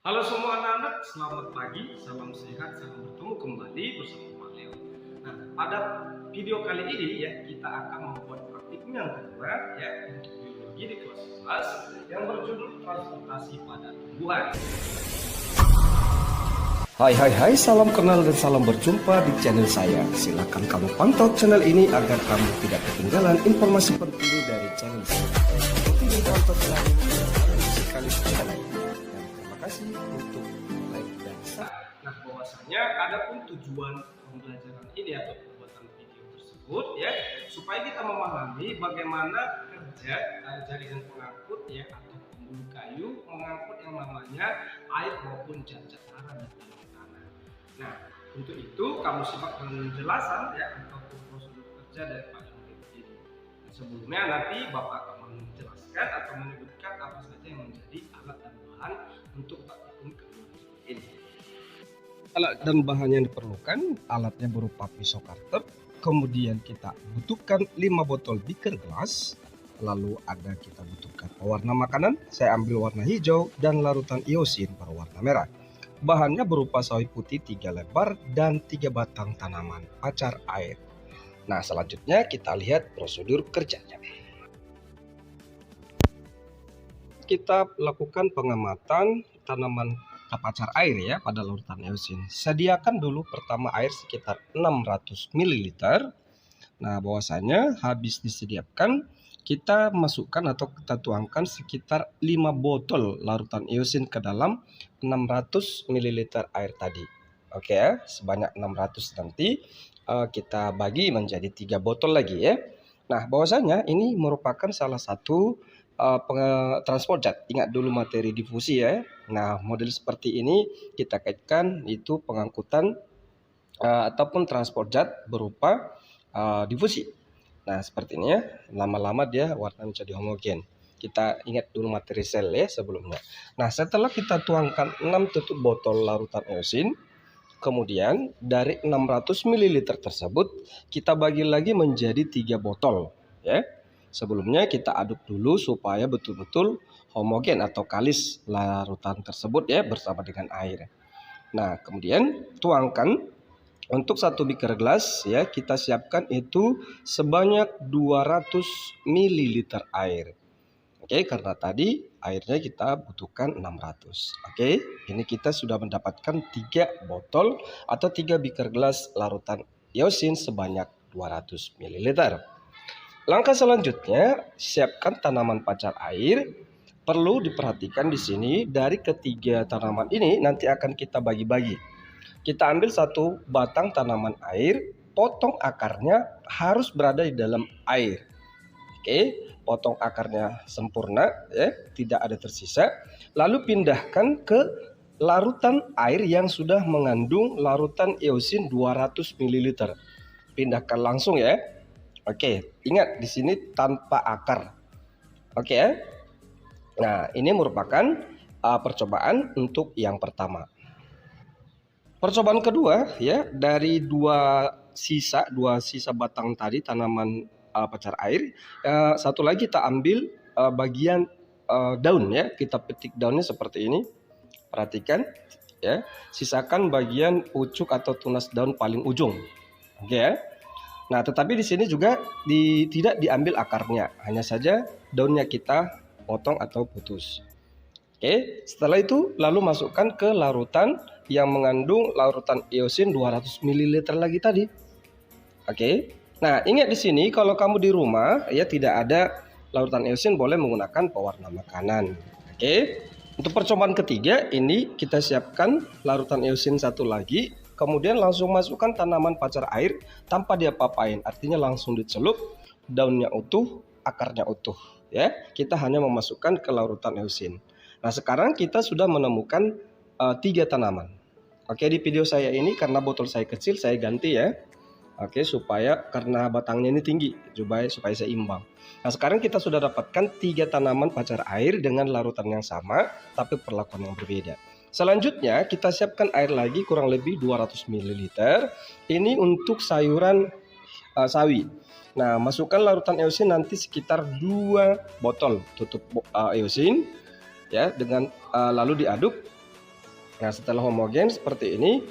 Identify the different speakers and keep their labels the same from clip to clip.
Speaker 1: Halo semua anak-anak, selamat pagi, salam sehat, salam bertemu kembali bersama Pak Leo. Nah, pada video kali ini ya, kita akan membuat praktikum yang kedua ya, untuk biologi di kelas 11 yang berjudul transportasi pada tumbuhan.
Speaker 2: Hai, salam kenal dan salam berjumpa di channel saya. Silakan kamu pantau channel ini agar kamu tidak ketinggalan informasi penting dari channel saya. Seperti ditonton channel ini sekali channel. Dan terima kasih untuk like dan subscribe.
Speaker 1: Nah, bahwasanya adapun tujuan pembelajaran ini atau pembuatan video tersebut ya, supaya kita memahami bagaimana kerja jaringan pengangkut ya atau pembuluh kayu mengangkut yang namanya air maupun zat hara di dalam tanah. Nah, untuk itu kamu simak penjelasan ya ataupun prosedur kerja daripada murid ini. Sebelumnya nanti Bapak akan menjelaskan atau menyebutkan apa saja yang menjadi alat dan bahan untuk praktikum kedua ini.
Speaker 2: Alat dan bahan yang diperlukan, alatnya berupa pisau karter, kemudian kita butuhkan 5 botol beaker gelas, lalu kita butuhkan pewarna makanan, saya ambil warna hijau, dan larutan iosin berwarna merah. Bahannya berupa sawi putih 3 lembar dan 3 batang tanaman pacar air. Nah, selanjutnya kita lihat prosedur kerjanya. Kita lakukan pengamatan tanaman pacar air ya pada larutan iosin. Sediakan dulu pertama air sekitar 600 ml. Nah, bahwasanya habis disediakan, kita masukkan atau kita tuangkan sekitar 5 botol larutan iosin ke dalam 600 ml air tadi. Oke ya, sebanyak 600 nanti kita bagi menjadi 3 botol lagi ya. Nah, bahwasanya ini merupakan salah satu transport zat. Ingat dulu materi difusi ya. Nah, model seperti ini kita kaitkan itu pengangkutan ataupun transport zat berupa difusi. Nah, seperti ini ya. Lama-lama dia warnanya menjadi homogen. Kita ingat dulu materi sel ya sebelumnya. Nah, setelah kita tuangkan 6 tutup botol larutan iosin, kemudian dari 600 ml tersebut kita bagi lagi menjadi 3 botol ya. Sebelumnya kita aduk dulu supaya betul-betul homogen atau kalis larutan tersebut ya bersama dengan air. Nah, kemudian tuangkan untuk 1 beaker gelas ya, kita siapkan itu sebanyak 200 ml air. Oke, karena tadi airnya kita butuhkan 600. Oke, ini kita sudah mendapatkan 3 botol atau 3 beaker gelas larutan iosin sebanyak 200 ml. Langkah selanjutnya, siapkan tanaman pacar air. Perlu diperhatikan di sini dari ketiga tanaman ini nanti akan kita bagi-bagi. Kita ambil 1 batang tanaman air, potong akarnya harus berada di dalam air. Oke, potong akarnya sempurna ya, tidak ada tersisa. Lalu pindahkan ke larutan air yang sudah mengandung larutan iosin 200 ml. Pindahkan langsung ya. Oke, ingat di sini tanpa akar. Oke ya. Nah, ini merupakan percobaan untuk yang pertama. Percobaan kedua ya, dari dua sisa batang tadi tanaman pacar air, satu lagi kita ambil bagian daun ya, kita petik daunnya seperti ini. Perhatikan ya, sisakan bagian pucuk atau tunas daun paling ujung. Oke ya. Nah, tetapi di sini juga tidak diambil akarnya, hanya saja daunnya kita potong atau putus. Oke, setelah itu lalu masukkan ke larutan yang mengandung larutan iosin 200 ml lagi tadi. Oke. Nah, ingat di sini kalau kamu di rumah ya tidak ada larutan iosin, boleh menggunakan pewarna makanan. Oke. Untuk percobaan ketiga ini kita siapkan larutan iosin 1 lagi. Kemudian langsung masukkan tanaman pacar air tanpa diapa-apain, artinya langsung dicelup, daunnya utuh, akarnya utuh ya. Kita hanya memasukkan ke larutan iosin. Nah, sekarang kita sudah menemukan 3 tanaman. Oke, di video saya ini karena botol saya kecil saya ganti ya. Oke, supaya karena batangnya ini tinggi supaya seimbang. Nah, sekarang kita sudah dapatkan 3 tanaman pacar air dengan larutan yang sama tapi perlakuan yang berbeda. Selanjutnya kita siapkan air lagi kurang lebih 200 ml. Ini untuk sayuran sawi. Nah, masukkan larutan iosin nanti sekitar 2 botol tutup iosin ya, dengan lalu diaduk Nah, setelah homogen seperti ini,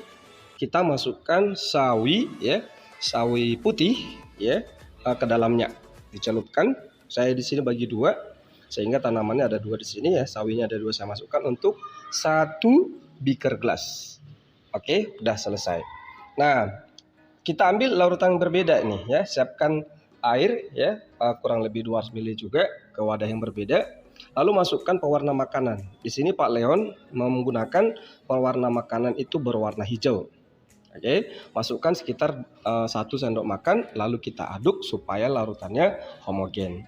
Speaker 2: kita masukkan sawi ya, sawi putih ya ke dalamnya. Dicelupkan. Saya di sini bagi dua sehingga tanamannya ada dua di sini ya, sawinya ada dua, saya masukkan untuk 1 beaker gelas. Oke, udah selesai. Nah, kita ambil larutan yang berbeda nih ya, siapkan air ya, kurang lebih 200 ml juga ke wadah yang berbeda. Lalu masukkan pewarna makanan. Di sini Pak Leon menggunakan pewarna makanan itu berwarna hijau. Oke, masukkan sekitar 1 sendok makan, lalu kita aduk supaya larutannya homogen.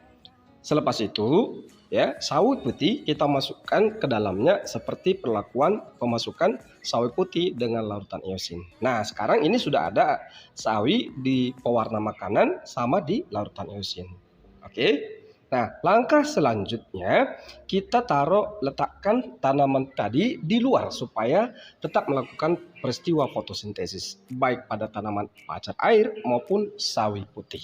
Speaker 2: Selepas itu, ya, sawi putih kita masukkan ke dalamnya seperti perlakuan pemasukan sawi putih dengan larutan eosin. Nah, sekarang ini sudah ada sawi di pewarna makanan sama di larutan eosin. Oke. Nah, langkah selanjutnya kita letakkan tanaman tadi di luar supaya tetap melakukan peristiwa fotosintesis baik pada tanaman pacar air maupun sawi putih.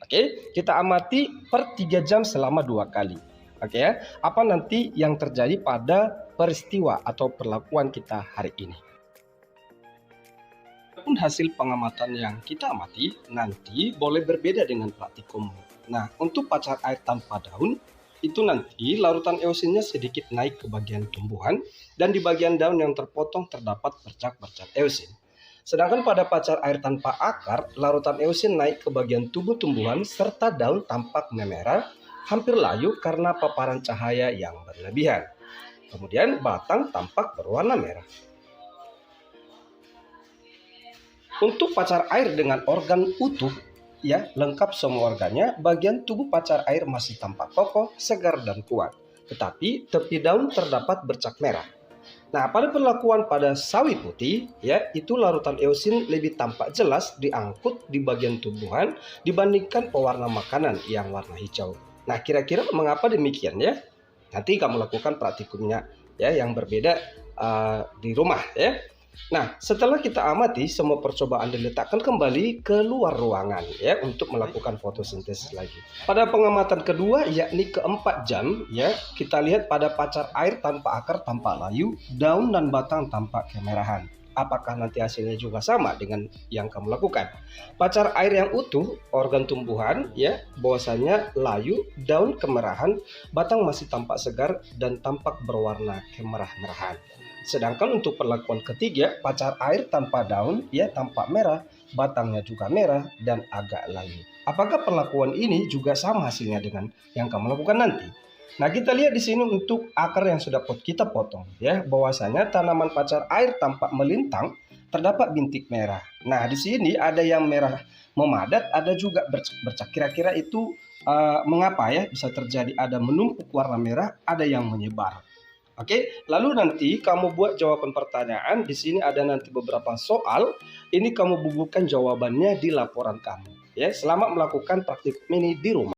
Speaker 2: Oke, kita amati per 3 jam selama 2 kali. Oke ya, apa nanti yang terjadi pada peristiwa atau perlakuan kita hari ini. Adapun hasil pengamatan yang kita amati nanti boleh berbeda dengan praktikum. Nah, untuk pacar air tanpa daun, itu nanti larutan eosinnya sedikit naik ke bagian tumbuhan dan di bagian daun yang terpotong terdapat bercak-bercak eosin. Sedangkan pada pacar air tanpa akar, larutan eosin naik ke bagian tubuh tumbuhan serta daun tampak memerah, hampir layu karena paparan cahaya yang berlebihan. Kemudian batang tampak berwarna merah. Untuk pacar air dengan organ utuh, ya, lengkap semua organnya, bagian tubuh pacar air masih tampak kokoh, segar dan kuat. Tetapi tepi daun terdapat bercak merah. Nah, pada perlakuan pada sawi putih, ya, itu larutan eosin lebih tampak jelas diangkut di bagian tumbuhan dibandingkan pewarna makanan yang warna hijau. Nah, kira-kira mengapa demikian ya? Nanti kamu lakukan praktikumnya ya yang berbeda di rumah ya. Nah, setelah kita amati, semua percobaan diletakkan kembali ke luar ruangan ya untuk melakukan fotosintesis lagi. Pada pengamatan kedua, yakni ke-4 jam ya, kita lihat pada pacar air tanpa akar tampak layu, daun dan batang tampak kemerahan. Apakah nanti hasilnya juga sama dengan yang kamu lakukan? Pacar air yang utuh, organ tumbuhan ya, bahwasanya layu, daun kemerahan, batang masih tampak segar dan tampak berwarna kemerah-merahan. Sedangkan untuk perlakuan ketiga, pacar air tanpa daun, ya, tampak merah, batangnya juga merah dan agak layu. Apakah perlakuan ini juga sama hasilnya dengan yang kamu lakukan nanti? Nah, kita lihat di sini untuk akar yang sudah kita potong, ya, bahwasanya tanaman pacar air tampak melintang, terdapat bintik merah. Nah, di sini ada yang merah memadat, ada juga bercak-bercak. Kira-kira itu mengapa ya bisa terjadi ada menumpuk warna merah, ada yang menyebar. Oke, lalu nanti kamu buat jawaban pertanyaan. Di sini ada nanti beberapa soal. Ini kamu bubuhkan jawabannya di laporan kamu. Ya, selamat melakukan praktikum ini di rumah.